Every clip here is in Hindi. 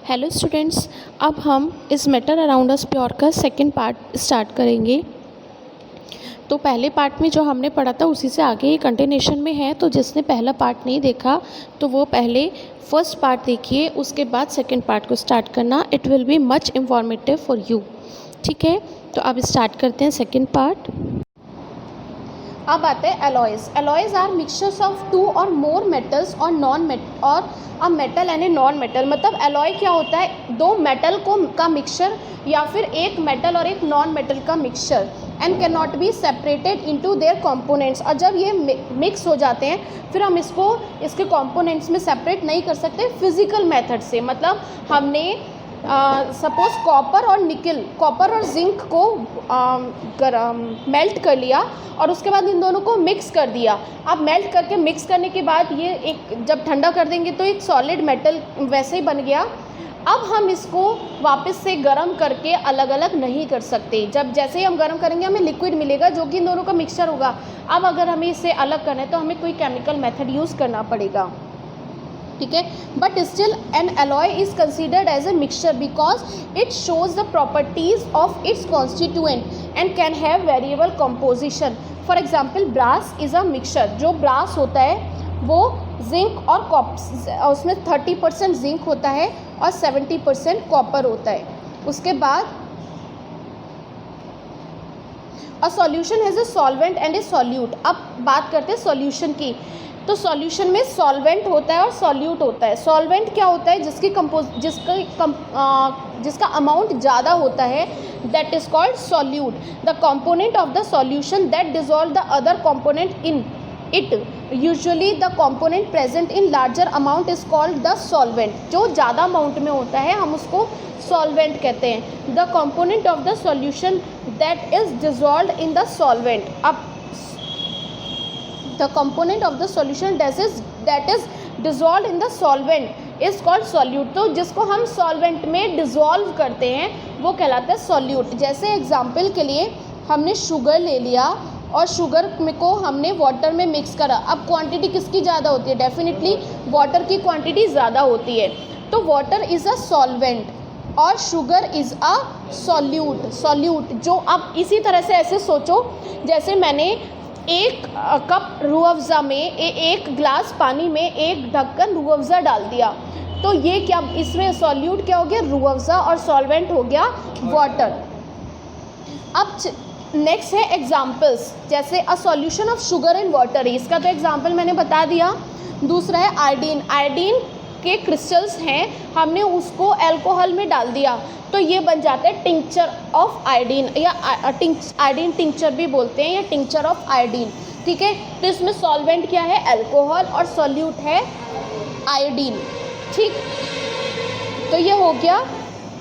हेलो स्टूडेंट्स, अब हम इस मैटर अराउंड अस प्योर का सेकंड पार्ट स्टार्ट करेंगे। तो पहले पार्ट में जो हमने पढ़ा था उसी से आगे ये कंटिन्यूशन में है। तो जिसने पहला पार्ट नहीं देखा तो वो पहले फर्स्ट पार्ट देखिए, उसके बाद सेकंड पार्ट को स्टार्ट करना। It will be much informative for you. ठीक है, तो अब स्टार्ट करते हैं सेकंड पार्ट। अब आते हैं alloys. Alloys are mixtures of two or more metals or a metal and a non metal. मतलब एलॉय क्या होता है? दो मेटल का मिक्सचर या फिर एक मेटल और एक नॉन मेटल का mixture, and can not be separated into their components. और जब ये मिक्स हो जाते हैं फिर हम इसके कंपोनेंट्स में सेपरेट नहीं कर सकते फिजिकल मेथड से। मतलब हमने सपोज कॉपर और जिंक को मेल्ट कर लिया और उसके बाद इन दोनों को मिक्स कर दिया। अब मेल्ट करके मिक्स करने के बाद ये एक जब ठंडा कर देंगे तो एक सॉलिड मेटल वैसे ही बन गया। अब हम इसको वापस से गर्म करके अलग अलग नहीं कर सकते। जब जैसे ही हम गर्म करेंगे हमें लिक्विड मिलेगा जो कि इन दोनों का मिक्सचर होगा। अब अगर हमें इसे अलग करना है तो हमें कोई केमिकल मेथड यूज़ करना पड़ेगा। ठीक है, but still an alloy is considered as a mixture because it shows the properties of its constituent and can have variable composition. For example brass is a mixture. जो ब्रास होता है वो जिंक और कॉपर, उसमें 30% जिंक होता है और 70% कॉपर होता है। उसके बाद a solution has a solvent and A solute. अब बात करते हैं सॉल्यूशन की। तो सॉल्यूशन में सॉल्वेंट होता है और सॉल्यूट होता है। सॉल्वेंट क्या होता है? जिसका अमाउंट ज़्यादा होता है, that is called solute. The component of the solution that dissolve the other component in it, usually the component present in larger amount is called the solvent. जो ज़्यादा अमाउंट में होता है हम उसको सॉल्वेंट कहते हैं। The component of the solution that is dissolve in the solvent. अब the component of the solution that is dissolved in the solvent is called solute। तो जिसको हम सॉल्वेंट में डिज़ोल्व करते हैं वो कहलाता है सॉल्यूट। जैसे एग्जांपल के लिए हमने शुगर ले लिया और शुगर को हमने वाटर में मिक्स करा। अब क्वांटिटी किसकी ज़्यादा होती है? डेफिनेटली वाटर की क्वांटिटी ज़्यादा होती है। तो वाटर इज़ अ सॉल्वेंट और शुगर इज़ अ सॉल्यूट। जो अब इसी तरह से ऐसे सोचो, जैसे मैंने एक कप रूह अफ़ज़ा में एक गिलास पानी में एक ढक्कन रूह अफ़ज़ा डाल दिया, तो ये क्या, इसमें सॉल्यूट क्या हो गया? रूह अफ़ज़ा, और सॉल्वेंट हो गया वाटर। अब नेक्स्ट है एग्जांपल्स। जैसे a solution of sugar in water, इसका तो एग्जांपल मैंने बता दिया। दूसरा है आयोडीन। आयोडीन के क्रिस्टल्स हैं, हमने उसको अल्कोहल में डाल दिया तो ये बन जाता है टिंक्चर ऑफ आयोडीन, या आयोडीन टिंक्चर भी बोलते हैं, या टिंक्चर ऑफ आयोडीन। ठीक है, तो इसमें सॉल्वेंट क्या है? अल्कोहल, और सॉल्यूट है आयोडीन। ठीक, तो ये हो गया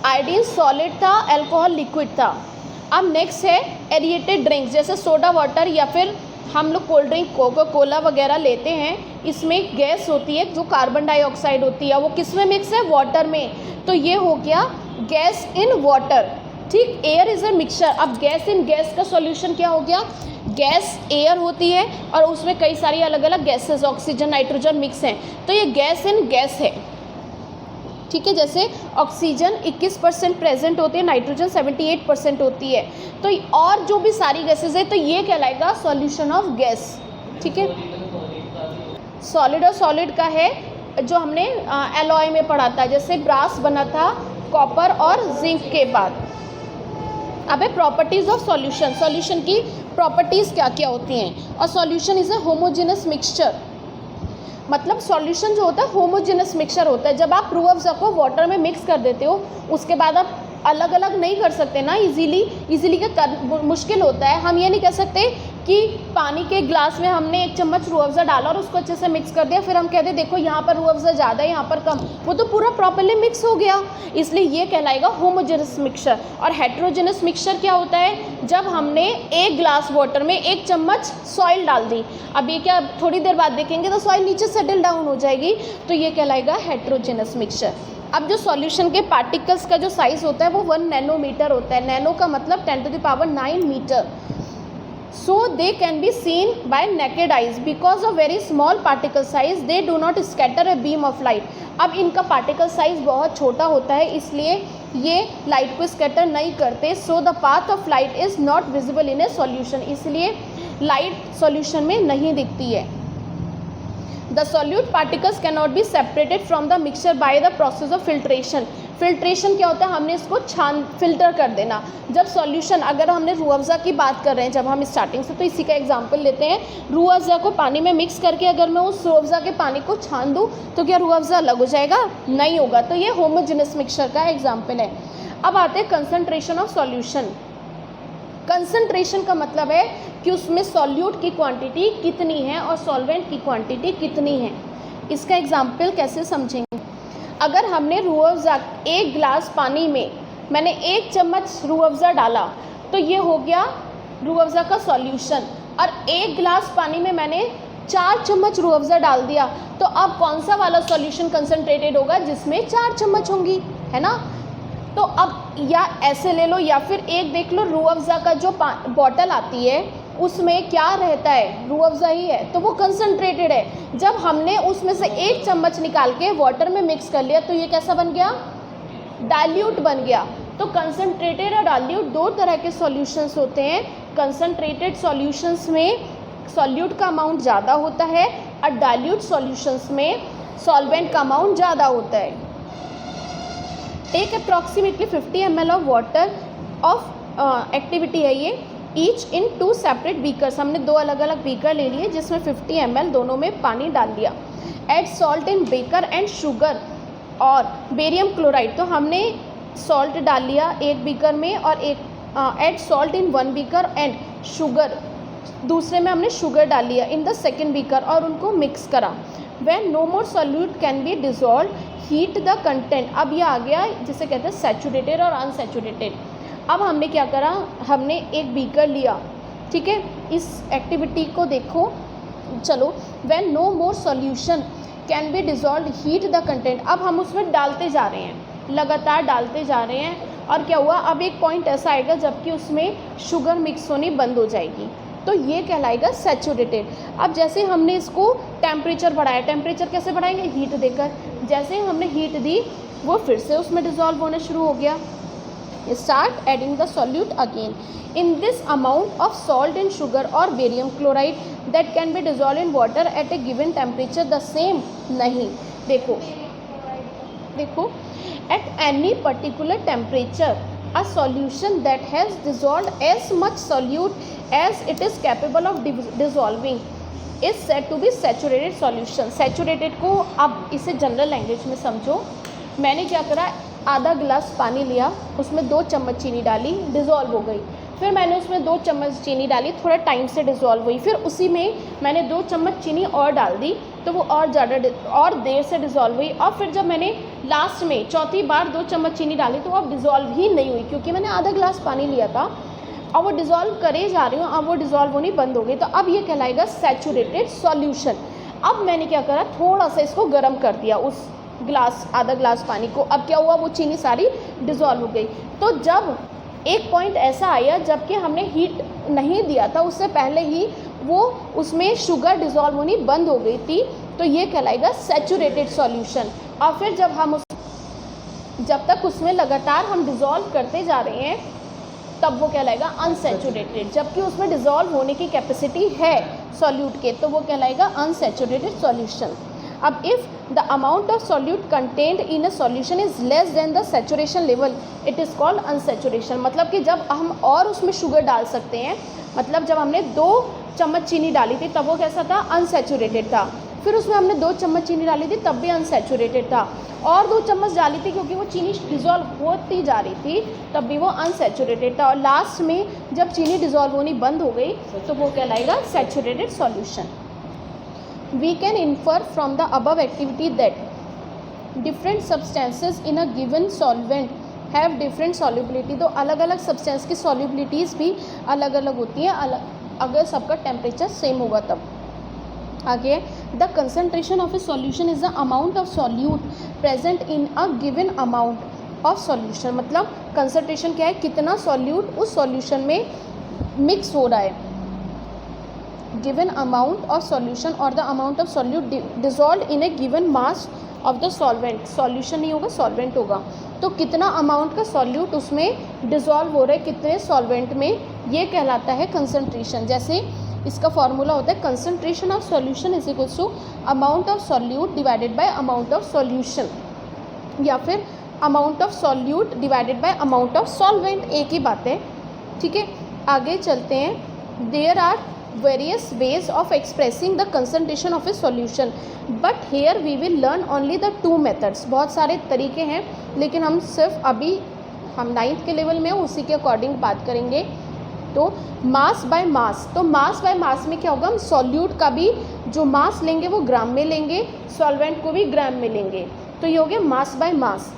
आयोडीन सॉलिड था, अल्कोहल लिक्विड था। अब नेक्स्ट है एरिएटेड ड्रिंक्स, जैसे सोडा वाटर या फिर हम लोग कोल्ड ड्रिंक कोका कोला वगैरह लेते हैं। इसमें गैस होती है जो कार्बन डाइऑक्साइड होती है, वो किस में मिक्स है? वाटर में। तो ये हो गया गैस इन वाटर। ठीक, एयर इज़ अ मिक्सचर। अब गैस इन गैस का सॉल्यूशन क्या हो गया? गैस एयर होती है और उसमें कई सारी अलग अलग गैसेस, ऑक्सीजन नाइट्रोजन मिक्स हैं, तो ये गैस इन गैस है। ठीक है, जैसे ऑक्सीजन 21% प्रेजेंट होती है, नाइट्रोजन 78% होती है। तो और जो भी सारी गैसेस है तो ये कहलाएगा सॉल्यूशन ऑफ गैस। ठीक है, सॉलिड और सॉलिड का है जो हमने एलॉय में पढ़ा था। जैसे ब्रास बना था कॉपर और जिंक के बाद। अब है प्रॉपर्टीज़ ऑफ सॉल्यूशन। सॉल्यूशन की प्रॉपर्टीज़ क्या क्या होती हैं? और solution is a homogeneous mixture. मतलब सॉल्यूशन जो होता है होमोजेनस मिक्सचर होता है। जब आप रूह अफ़ज़ा को वाटर में मिक्स कर देते हो उसके बाद आप अलग अलग नहीं कर सकते ना इजीली का मुश्किल होता है। हम ये नहीं कह सकते कि पानी के गिलास में हमने 1 चम्मच रूह अफ़ज़ा डाला और उसको अच्छे से मिक्स कर दिया, फिर हम कहते देखो यहाँ पर रूह अफ़ज़ा ज़्यादा है, यहाँ पर कम। वो तो पूरा प्रॉपर्ली मिक्स हो गया, इसलिए ये कहलाएगा होमोजेनस मिक्सचर। और हेट्रोजेनस मिक्सचर क्या होता है? जब हमने 1 गिलास वाटर में 1 चम्मच सॉइल डाल दी, अब ये क्या थोड़ी देर बाद देखेंगे तो सॉइल नीचे सेटल डाउन हो जाएगी, तो ये कहलाएगा हेट्रोजेनस मिक्सचर। अब जो सॉल्यूशन के पार्टिकल्स का जो साइज़ होता है वो 1 नैनोमीटर होता है। नैनो का मतलब 10⁹ metre. so they can be seen by naked eyes because of very small particle size they do not scatter a beam of light. अब इनका पार्टिकल साइज बहुत छोटा होता है इसलिए ये लाइट को स्कैटर नहीं करते. So the path of light is not visible in A solution, इसलिए लाइट सॉल्यूशन में नहीं दिखती है. The solute particles can not be separated from the mixture by the process of filtration. Filtration क्या होता है, हमने इसको फिल्टर कर देना. जब सॉल्यूशन, अगर हमने रूह अफ़ज़ा की बात कर रहे हैं जब हम स्टार्टिंग से, तो इसी का एग्जांपल लेते हैं. रूह अफ़ज़ा को पानी में मिक्स करके अगर मैं उस रूह अफ़ज़ा के पानी को छान दूँ तो क्या रूह अफ़ज़ा अलग हो जाएगा? नहीं होगा. तो ये होमोजेनस मिक्सचर का एग्जाम्पल है. अब आते हैं कंसनट्रेशन ऑफ सॉल्यूशन. कंसंट्रेशन का मतलब है कि उसमें सॉल्यूट की क्वांटिटी कितनी है और सॉल्वेंट की क्वांटिटी कितनी है. इसका एग्जांपल कैसे समझेंगे? अगर हमने रूह अफ़ज़ा, एक गिलास पानी में मैंने 1 चम्मच रूह अफ़ज़ा डाला तो ये हो गया रूह अफ़ज़ा का सॉल्यूशन. और 1 गिलास पानी में मैंने 4 चम्मच रूह अफ़ज़ा डाल दिया, तो अब कौन सा वाला सॉल्यूशन कंसनट्रेटेड होगा? जिसमें 4 चम्मच होंगी, है ना. तो अब या ऐसे ले लो या फिर एक देख लो, रूह अफ़ज़ा का जो बॉटल आती है उसमें क्या रहता है? रूह अफ़ज़ा ही है, तो वो कंसनट्रेटेड है. जब हमने उसमें से 1 चम्मच निकाल के वाटर में मिक्स कर लिया तो ये कैसा बन गया? डाइल्यूट बन गया. तो कंसनट्रेटेड और डाइल्यूट 2 तरह के सॉल्यूशंस होते हैं. कंसनट्रेटेड सॉल्यूशंस में सॉल्यूट का अमाउंट ज़्यादा होता है और डाइल्यूट सॉल्यूशंस में सॉल्वेंट का अमाउंट ज़्यादा होता है. Take approximately 50 ml of water of activity है ये, ईच इन 2 सेपरेट बीकर्स. हमने 2 अलग अलग बीकर ले लिए जिसमें 50 ml दोनों में पानी डाल दिया. Add salt in beaker and sugar और बेरियम क्लोराइड. तो हमने सॉल्ट डाल लिया एक बीकर में और add salt in 1 beaker and sugar, दूसरे में हमने शुगर डाल लिया इन द सेकेंड बीकर और उनको मिक्स करा. When no more solute can be dissolve, heat the content. अब ये आ गया जिसे कहते हैं सैचुरेटेड और अनसैचुरेटेड. अब हमने क्या करा, हमने एक बीकर लिया, ठीक है. इस एक्टिविटी को देखो, चलो. When no more solution can be dissolve, heat the content. अब हम उसमें डालते जा रहे हैं, लगातार डालते जा रहे हैं और क्या हुआ, अब एक पॉइंट ऐसा आएगा जबकि उसमें शुगर मिक्स होनी बंद हो जाएगी, तो ये कहलाएगा सैचुरेटेड. अब जैसे हमने इसको टेम्परेचर बढ़ाया, टेम्परेचर कैसे बढ़ाएंगे? हीट देकर. जैसे हमने हीट दी वो फिर से उसमें डिज़ोल्व होना शुरू हो गया. Start adding the solute again in this amount of salt and sugar और barium chloride that can be dissolve in water at a given temperature the same. नहीं, देखो at any particular temperature a solution that has dissolved as much solute as it is capable of dissolving is said to be saturated solution. Saturated को अब इसे जनरल लैंग्वेज में समझो. मैंने क्या करा, आधा गिलास पानी लिया, उसमें 2 चम्मच चीनी डाली, डिज़ोल्व हो गई. फिर मैंने उसमें 2 चम्मच चीनी डाली, थोड़ा टाइम से डिज़ोल्व हुई. फिर उसी में मैंने 2 चम्मच चीनी और डाल दी तो वो और ज़्यादा और देर से डिज़ोल्व हुई. और फिर जब मैंने लास्ट में चौथी बार 2 चम्मच चीनी डाली तो अब डिज़ोल्व ही नहीं हुई, क्योंकि मैंने आधा गिलास पानी लिया था और वो डिज़ोल्व करे जा रही हूँ, अब वो डिज़ोल्व होनी बंद हो गई. तो अब ये कहलाएगा सैचुरेटेड सॉल्यूशन. अब मैंने क्या करा, थोड़ा सा इसको गर्म कर दिया, उस गिलास, आधा गिलास पानी को. अब क्या हुआ, वो चीनी सारी डिज़ोल्व हो गई. तो जब एक पॉइंट ऐसा आया जबकि हमने हीट नहीं दिया था, उससे पहले ही वो उसमें शुगर डिज़ोल्व होनी बंद हो गई थी, तो ये कहलाएगा सैचुरेटेड सॉल्यूशन. और फिर जब तक उसमें लगातार हम डिज़ोल्व करते जा रहे हैं तब वो कहलाएगा अनसैचुरेटेड. जबकि उसमें डिज़ोल्व होने की कैपेसिटी है सॉल्यूट के, तो वो कहलाएगा अनसैचुरेटेड सॉल्यूशन. अब if the amount of solute contained in a solution is less than the saturation level, it is called unsaturation. मतलब कि जब हम और उसमें शुगर डाल सकते हैं, मतलब जब हमने 2 चम्मच चीनी डाली थी तब वो कैसा था, अनसैचुरेटेड था. फिर उसमें हमने 2 चम्मच चीनी डाली थी तब भी अनसैचुरेटेड था, और 2 चम्मच डाली थी क्योंकि वो चीनी डिज़ोल्व होती जा रही थी तब भी वो अनसैचुरेटेड था. और लास्ट में जब चीनी डिज़ोल्व होनी बंद हो गई तो वो कहलाएगा saturated solution. We can infer from the above activity that different substances in a given solvent have different solubility. तो अलग अलग सब्सटेंस की solubilities भी अलग अलग होती हैं, अगर सबका टेम्परेचर सेम होगा तब. आगे, the concentration of a solution is the amount of solute present in a given amount of solution. मतलब कंसनट्रेशन क्या है, कितना सॉल्यूट उस सॉल्यूशन में मिक्स हो रहा है. गिवन अमाउंट ऑफ सॉल्यूशन और the amount of solute dissolve in A given mass of the solvent, solution नहीं होगा सॉल्वेंट होगा, तो कितना अमाउंट का सॉल्यूट उसमें डिजॉल्व हो रहा है कितने सॉल्वेंट में, ये कहलाता है कंसंट्रेशन। जैसे इसका फॉर्मूला होता है concentration of solution is equals to amount of solute divided by amount of solution, या फिर amount of solute divided by amount of solvent, एक ही बात है। ठीक है, आगे चलते हैं। There are various ways of expressing the concentration of a solution but here we will learn only the two methods. बहुत सारे तरीके हैं लेकिन हम सिर्फ अभी हम 9th के लेवल में उसी के अकॉर्डिंग बात करेंगे। तो मास बाय मास, तो मास बाय मास में क्या होगा, हम सॉल्यूट का भी जो मास लेंगे वो ग्राम में लेंगे, सॉल्वेंट को भी ग्राम में लेंगे, तो ये हो गया मास बाय मास।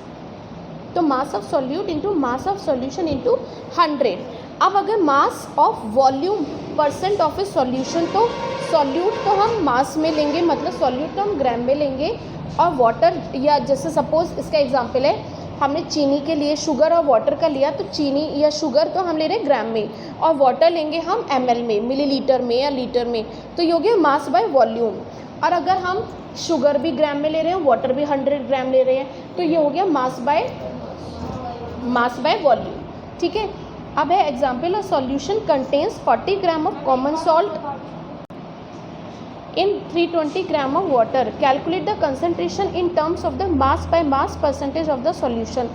तो mass of solute into mass of solution into 100। अब अगर mass of volume percent of a solution, तो सॉल्यूट तो हम मास में लेंगे, मतलब सॉल्यूट तो हम ग्राम में लेंगे, और वाटर या जैसे सपोज इसका एग्जांपल है हमने चीनी के लिए शुगर और वाटर का लिया, तो चीनी या शुगर तो हम ले रहे हैं ग्राम में और वाटर लेंगे हम ml में, मिलीलीटर में या लीटर में, तो ये हो गया मास बाय वॉल्यूम। और अगर हम शुगर भी ग्राम में ले रहे हैं, वाटर भी 100 ग्राम ले रहे हैं, तो ये हो गया मास बाय वॉल्यूम। ठीक है, अब है example, a solution contains 40 gram of common salt in 320 gram of water. Calculate the concentration in terms of the mass by mass percentage of the solution.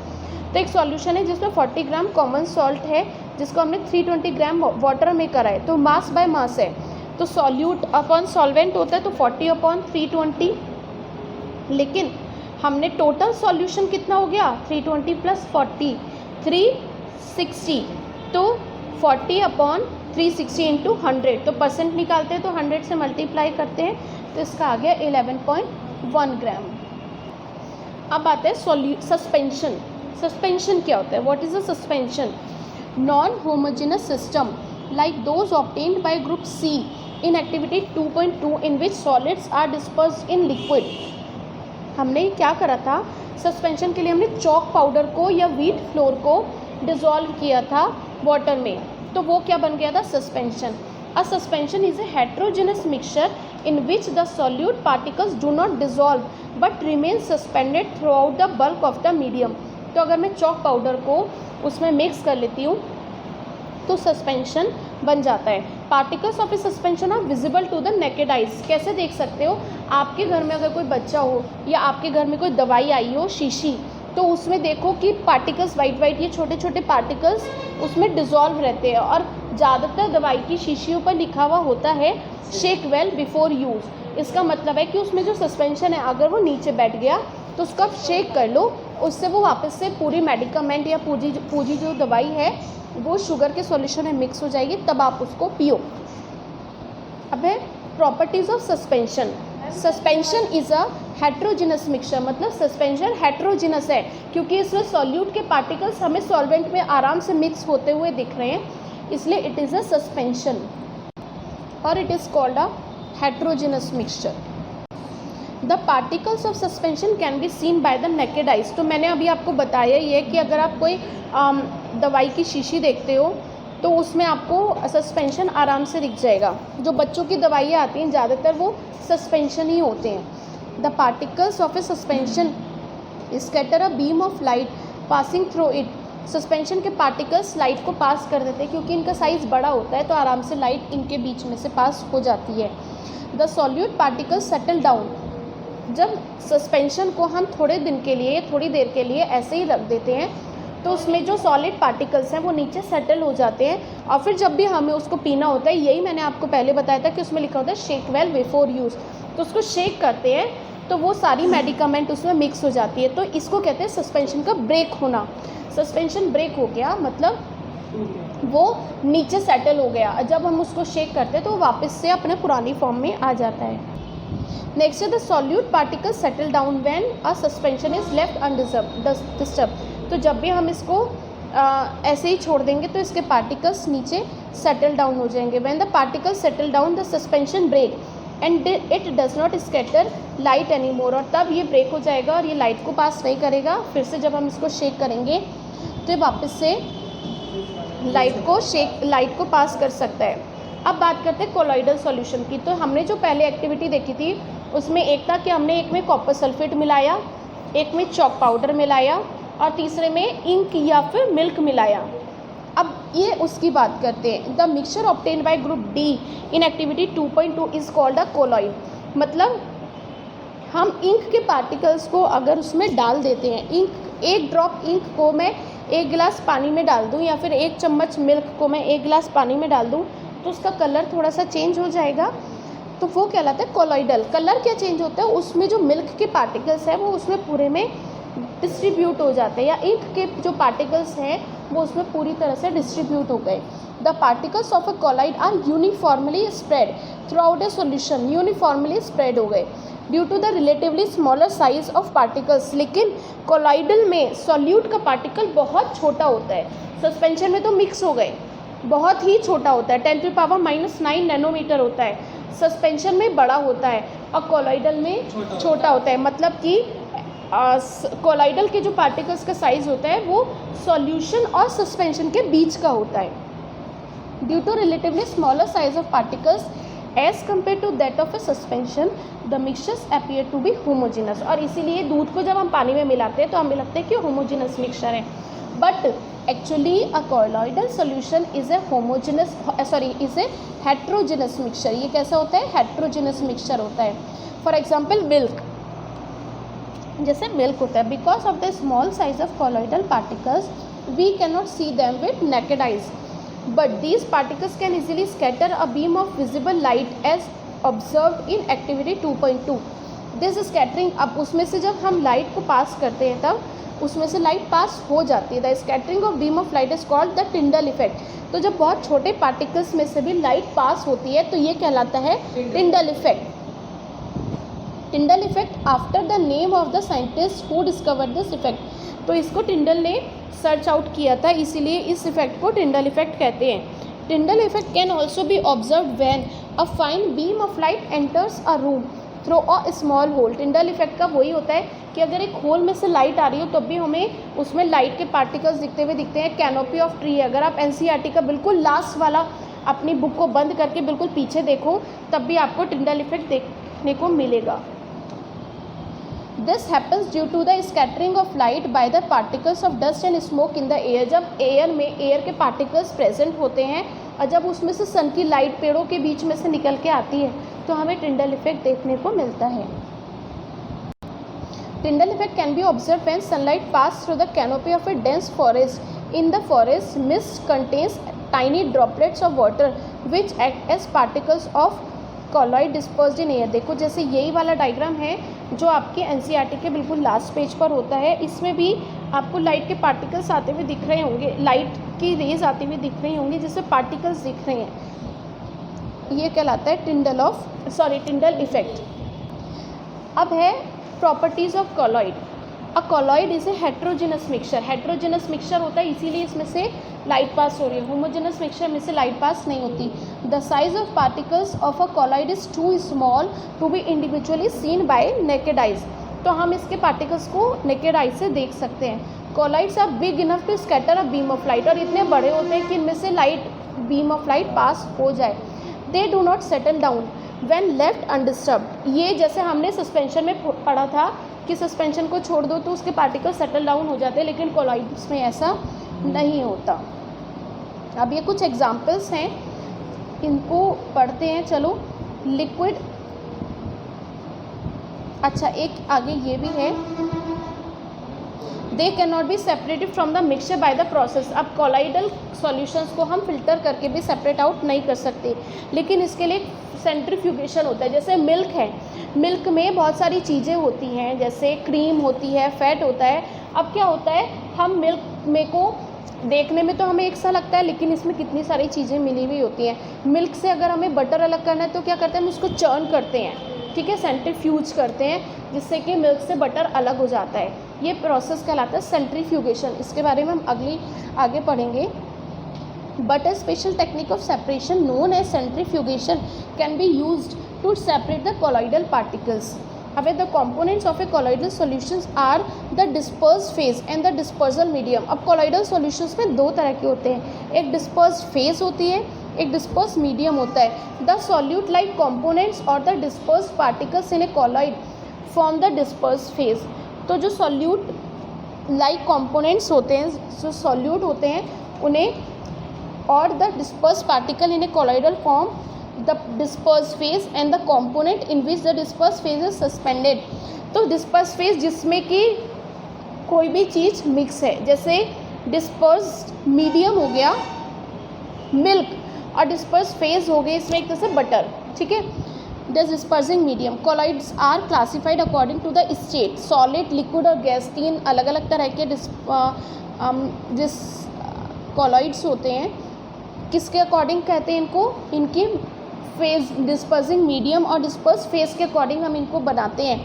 तो एक सॉल्यूशन है जिसमें 40 ग्राम कॉमन सॉल्ट है जिसको हमने 320 ग्राम वाटर में करा है, तो मास बाय मास है, तो सॉल्यूट अपॉन सॉल्वेंट होता है तो 40 अपॉन 320, लेकिन हमने टोटल सॉल्यूशन कितना हो गया 320 प्लस 40 360, तो 40 अपॉन 360 इंटू 100, तो परसेंट निकालते हैं तो 100 से मल्टीप्लाई करते हैं, तो इसका आ गया 11.1 ग्राम। अब आता है सस्पेंशन। सस्पेंशन क्या होता है, what is a suspension? Non homogeneous system like those obtained by group C in activity 2.2 in which solids are dispersed in liquid. हमने क्या करा था, सस्पेंशन के लिए हमने चॉक पाउडर को या व्हीट फ्लोर को डिज़ोल्व किया था वाटर में, तो वो क्या बन गया था, suspension. A suspension is a heterogeneous mixture in which the solute particles do not dissolve but remain suspended through out the bulk of the medium. तो अगर मैं चॉक पाउडर को उसमें मिक्स कर लेती हूँ तो सस्पेंशन बन जाता है। Particles of a suspension are visible to the naked eyes. कैसे देख सकते हो, आपके घर में अगर कोई बच्चा हो या आपके घर में कोई दवाई आई हो शीशी, तो उसमें देखो कि पार्टिकल्स वाइट वाइट ये छोटे छोटे पार्टिकल्स उसमें डिज़ोल्व रहते हैं, और ज़्यादातर दवाई की शीशियों पर लिखा हुआ होता है शेक वेल बिफोर यूज़। इसका मतलब है कि उसमें जो सस्पेंशन है अगर वो नीचे बैठ गया तो उसको आप शेक कर लो, उससे वो वापस से पूरी मेडिकामेंट या पूरी जो दवाई है वो शुगर के सॉल्यूशन में मिक्स हो जाएगी, तब आप उसको पियो। अब है properties of suspension. Suspension is a heterogeneous mixture, मतलब सस्पेंशन हेट्रोजिनस है क्योंकि इसमें सॉल्यूट के पार्टिकल्स हमें सॉल्वेंट में आराम से मिक्स होते हुए दिख रहे हैं, इसलिए इट इज़ अ सस्पेंशन और it is called a heterogeneous mixture. The particles of suspension can be seen by the naked eyes. तो मैंने अभी आपको बताया ये कि अगर आप कोई दवाई की शीशी देखते हो तो उसमें आपको सस्पेंशन आराम से दिख जाएगा। जो बच्चों की दवाइयाँ आती हैं ज़्यादातर वो सस्पेंशन ही होते हैं। The particles of a suspension scatter a beam of light passing through it. Suspension के पार्टिकल्स लाइट को पास कर देते हैं क्योंकि इनका साइज़ बड़ा होता है, तो आराम से लाइट इनके बीच में से पास हो जाती है। The solute particles settle down. जब सस्पेंशन को हम थोड़े दिन के लिए, थोड़ी देर के लिए ऐसे ही रख देते हैं तो उसमें जो सॉलिड पार्टिकल्स हैं वो नीचे सेटल हो जाते हैं, और फिर जब भी हमें उसको पीना होता है, यही मैंने आपको पहले बताया था कि उसमें लिखा होता है शेक वेल बिफोर यूज़, तो उसको शेक करते हैं तो वो सारी मेडिकामेंट उसमें मिक्स हो जाती है, तो इसको कहते हैं सस्पेंशन का ब्रेक होना। सस्पेंशन ब्रेक हो गया मतलब वो नीचे सेटल हो गया, जब हम उसको शेक करते हैं तो वो वापस से अपने पुरानी फॉर्म में आ जाता है। नेक्स्ट है the solute particles settle down when a suspension is left undisturb. तो जब भी हम इसको ऐसे ही छोड़ देंगे तो इसके पार्टिकल्स नीचे सेटल डाउन हो जाएंगे। When the particles settle down the suspension break and it does not scatter light any more, और तब ये ब्रेक हो जाएगा और ये लाइट को पास नहीं करेगा। फिर से जब हम इसको शेक करेंगे तो ये वापस से लाइट को पास कर सकता है। अब बात करते हैं कोलॉइडल सॉल्यूशन की। तो हमने जो पहले एक्टिविटी देखी थी उसमें एक था कि हमने एक में कॉपर सल्फेट मिलाया, एक में चॉक पाउडर मिलाया और तीसरे में इंक या फिर मिल्क मिलाया। अब ये उसकी बात करते हैं। The mixture obtain bye group D in activity 2.2 is called a colloid. मतलब हम इंक के पार्टिकल्स को अगर उसमें डाल देते हैं, इंक एक ड्रॉप इंक को मैं एक गिलास पानी में डाल दूं या फिर एक चम्मच मिल्क को मैं एक गिलास पानी में डाल दूं तो उसका कलर थोड़ा सा चेंज हो जाएगा, तो वो कहलाता है कोलॉइडल। कलर क्या चेंज होता है, उसमें जो मिल्क के पार्टिकल्स हैं वो उसमें पूरे में डिस्ट्रीब्यूट हो जाते हैं, या इंक के जो पार्टिकल्स हैं वो उसमें पूरी तरह से डिस्ट्रीब्यूट हो गए। The particles of a colloid are uniformly spread through a solution. Uniformly spread हो गए due to the relatively smaller size of particles. लेकिन कोलॉइडल में सॉल्यूट का पार्टिकल बहुत छोटा होता है। सस्पेंशन में तो मिक्स हो गए, बहुत ही छोटा होता है, 10⁻⁹ नैनोमीटर होता है। सस्पेंशन में बड़ा होता है और कोलॉइडल में छोटा होता है। मतलब कि कोलॉइडल के जो पार्टिकल्स का साइज़ होता है वो सॉल्यूशन और सस्पेंशन के बीच का होता है। Due to relatively smaller size of particles as compare to that of a suspension the mixtures appear to be homogeneous. और इसीलिए दूध को जब हम पानी में मिलाते हैं तो हम लगता है कि होमोजेनस मिक्सचर है, but actually a colloidal solution is a is a heterogeneous mixture. ये कैसा होता है, हेट्रोजेनस मिक्सचर होता है। फॉर एग्जाम्पल मिल्क, जैसे मिल्क होता है, because of the small size of colloidal particles we can not see them with naked eyes, but these particles can easily scatter a beam of visible light as observed in activity 2.2। This scattering, अब उसमें से जब हम लाइट को पास करते हैं तब उसमें से लाइट पास हो जाती है। The scattering of beam of light is called the Tyndall effect. तो जब बहुत छोटे पार्टिकल्स में से भी लाइट पास होती है तो ये कहलाता है Tyndall effect. Tyndall effect after the name of the scientist who discovered this effect. तो इसको टिंडल ने सर्च आउट किया था, इसीलिए इस इफेक्ट को टिंडल इफेक्ट कहते हैं। Tyndall effect can also be observe when a fine beam of light enters a room through a small hole. Tyndall effect का वही होता है कि अगर एक होल में से लाइट आ रही हो तब भी हमें उसमें लाइट के पार्टिकल्स दिखते हुए दिखते हैं। कैनोपी ऑफ ट्री, अगर आप एनसीईआरटी का बिल्कुल लास्ट वाला अपनी बुक को बंद करके बिल्कुल पीछे देखो तब भी आपको टिंडल इफेक्ट देखने को मिलेगा। This happens due to the scattering of light by the particles of dust and smoke in the air. जब एयर के पार्टिकल्स प्रेजेंट होते हैं और जब उसमें से सन की लाइट पेड़ों के बीच में से निकल के आती है तो हमें टिंडल इफेक्ट देखने को मिलता है। Tyndall effect can be observe when sunlight pass through the canopy of a dense forest. In the forest mist contains tiny droplets of water which act as particles of colloid dispersed in air. देखो जैसे यही वाला डायग्राम है जो आपके एनसीईआरटी के बिल्कुल लास्ट पेज पर होता है, इसमें भी आपको लाइट के पार्टिकल्स आते हुए दिख रहे होंगे, लाइट की रेज आती हुई दिख रही होंगी जिससे पार्टिकल्स दिख रहे हैं। ये कहलाता है टिंडल इफेक्ट। अब है properties of colloid. A colloid is a heterogeneous mixture. Heterogeneous mixture होता है इसीलिए इसमें से लाइट पास हो रही है। होमोजेनस मिक्सचर में से लाइट पास नहीं होती। The size of particles of a colloid is too small to be individually seen by naked eyes. तो हम इसके पार्टिकल्स को नेकेड आइज से देख सकते हैं। Colloids are big enough to scatter a beam of light, और इतने बड़े होते हैं कि इनमें से बीम ऑफ लाइट पास हो जाए। They do not settle down when left undisturbed. ये जैसे हमने सस्पेंशन में पढ़ा था कि सस्पेंशन को छोड़ दो तो उसके पार्टिकल सेटल डाउन हो जाते हैं, लेकिन कोलॉइड्स में ऐसा नहीं होता। अब ये कुछ एग्जाम्पल्स हैं, इनको पढ़ते हैं। चलो, लिक्विड, अच्छा एक आगे ये भी है, they can not be separated from the mixture by the process. अब कोलॉइडल सॉल्यूशंस को हम फिल्टर करके भी सेपरेट आउट नहीं कर सकते, लेकिन इसके लिए सेंट्रीफ्यूगेशन होता है। जैसे मिल्क है, मिल्क में बहुत सारी चीज़ें होती हैं, जैसे क्रीम होती है, फैट होता है। अब क्या होता है, हम मिल्क में को देखने में तो हमें एक सा लगता है, लेकिन इसमें कितनी सारी चीज़ें मिली हुई होती हैं। मिल्क से अगर हमें बटर अलग करना है तो क्या करते हैं, हम उसको चर्न करते हैं, ठीक है, सेंट्रीफ्यूज करते हैं, जिससे कि मिल्क से बटर अलग हो जाता है। ये प्रोसेस कहलाता है सेंट्रीफ्यूगेशन। इसके बारे में हम आगे पढ़ेंगे। But a special technique of separation known as centrifugation can be used to separate the colloidal particles. However, the components of a colloidal solutions are the dispersed phase and the dispersal medium. अब colloidal solutions में दो तरह के होते हैं, एक dispersed phase होती है एक डिस्पर्स मीडियम होता है। द सॉल्यूट लाइक कंपोनेंट्स और the disperse particles in A colloid form the disperse phase. तो जो सॉल्यूट लाइक कंपोनेंट्स होते हैं, जो सॉल्यूट होते हैं उन्हें और the disperse particle in A colloidal form the disperse phase and the component in which the disperse phase is suspended. तो डिस्पर्स फेज जिसमें कि कोई भी चीज़ मिक्स है, जैसे डिस्पर्स मीडियम हो गया मिल्क और डिस्पर्स फेज हो गई इसमें एक तरह से बटर, ठीक है। The dispersing medium colloids are classified according to the state, solid, liquid और गैस, 3 अलग अलग तरह के जिस कॉलॉइड्स होते हैं, किसके अकॉर्डिंग कहते हैं इनको, इनकी फेज डिस्पर्सिंग मीडियम और डिस्पर्स फेज के अकॉर्डिंग हम इनको बनाते हैं।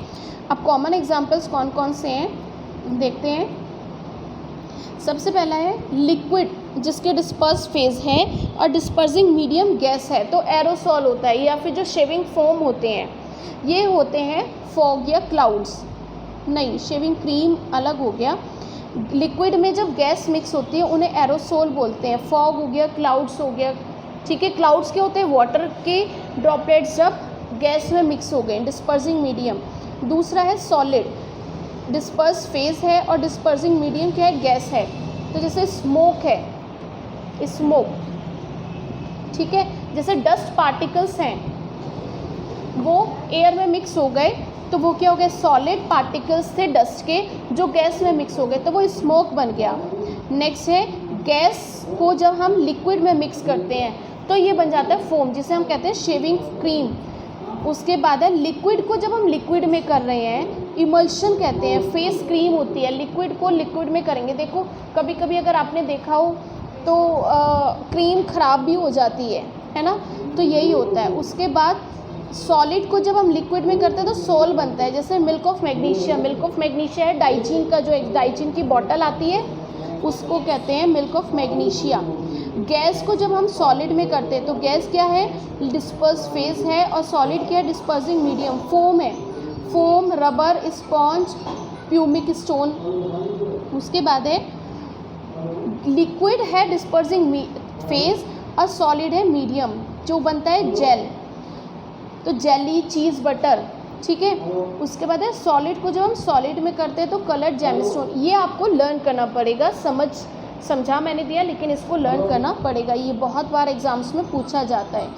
अब कॉमन एग्जांपल्स कौन कौन से हैं देखते हैं। सबसे पहला है लिक्विड जिसके डिस्पर्स फेज है और डिस्पर्सिंग मीडियम गैस है, तो एरोसॉल होता है, या फिर जो शेविंग फोम होते हैं ये होते हैं फॉग या क्लाउड्स, नहीं शेविंग क्रीम अलग हो गया। लिक्विड में जब गैस मिक्स होती है उन्हें एरोसोल बोलते हैं, फॉग हो गया, क्लाउड्स हो गया, ठीक है। क्लाउड्स के होते हैं वाटर के ड्रॉपलेट्स जब गैस में मिक्स हो गए, डिस्पर्सिंग मीडियम। दूसरा है सॉलिड, डिस्पर्स फेज है और डिस्पर्सिंग मीडियम क्या है, गैस है। तो जैसे स्मोक है, स्मोक, ठीक है। जैसे डस्ट पार्टिकल्स हैं वो एयर में मिक्स हो गए तो वो क्या हो गया, सॉलिड पार्टिकल्स थे डस्ट के जो गैस में मिक्स हो गए तो वो स्मोक बन गया। नेक्स्ट है गैस को जब हम लिक्विड में मिक्स करते हैं तो ये बन जाता है फोम, जिसे हम कहते हैं शेविंग क्रीम। उसके बाद है लिक्विड को जब हम लिक्विड में कर रहे हैं, इमल्शन कहते हैं, फेस क्रीम होती है। लिक्विड को लिक्विड में करेंगे, देखो कभी कभी अगर आपने देखा हो तो क्रीम ख़राब भी हो जाती है ना, तो यही होता है। उसके बाद सॉलिड को जब हम लिक्विड में करते हैं तो सोल बनता है, जैसे milk of magnesia. Milk of magnesia है डाइजीन का, जो एक डाइजीन की बॉटल आती है उसको कहते हैं मिल्क ऑफ मैग्नीशिया। गैस को जब हम सॉलिड में करते हैं तो गैस क्या है, डिस्पर्स फेज है, और सॉलिड क्या है, डिस्पर्सिंग मीडियम। फोम है, foam, rubber, sponge, pumice stone. उसके बाद है लिक्विड है डिस्पर्सिंग फेज और सॉलिड है मीडियम, जो बनता है जेल, तो जेली, चीज़, बटर, ठीक है। उसके बाद है सॉलिड को जब हम सॉलिड में करते हैं तो कलर्ड जेमस्टोन। ये आपको लर्न करना पड़ेगा, समझा मैंने दिया, लेकिन इसको लर्न करना पड़ेगा, ये बहुत बार एग्जाम्स में पूछा जाता है।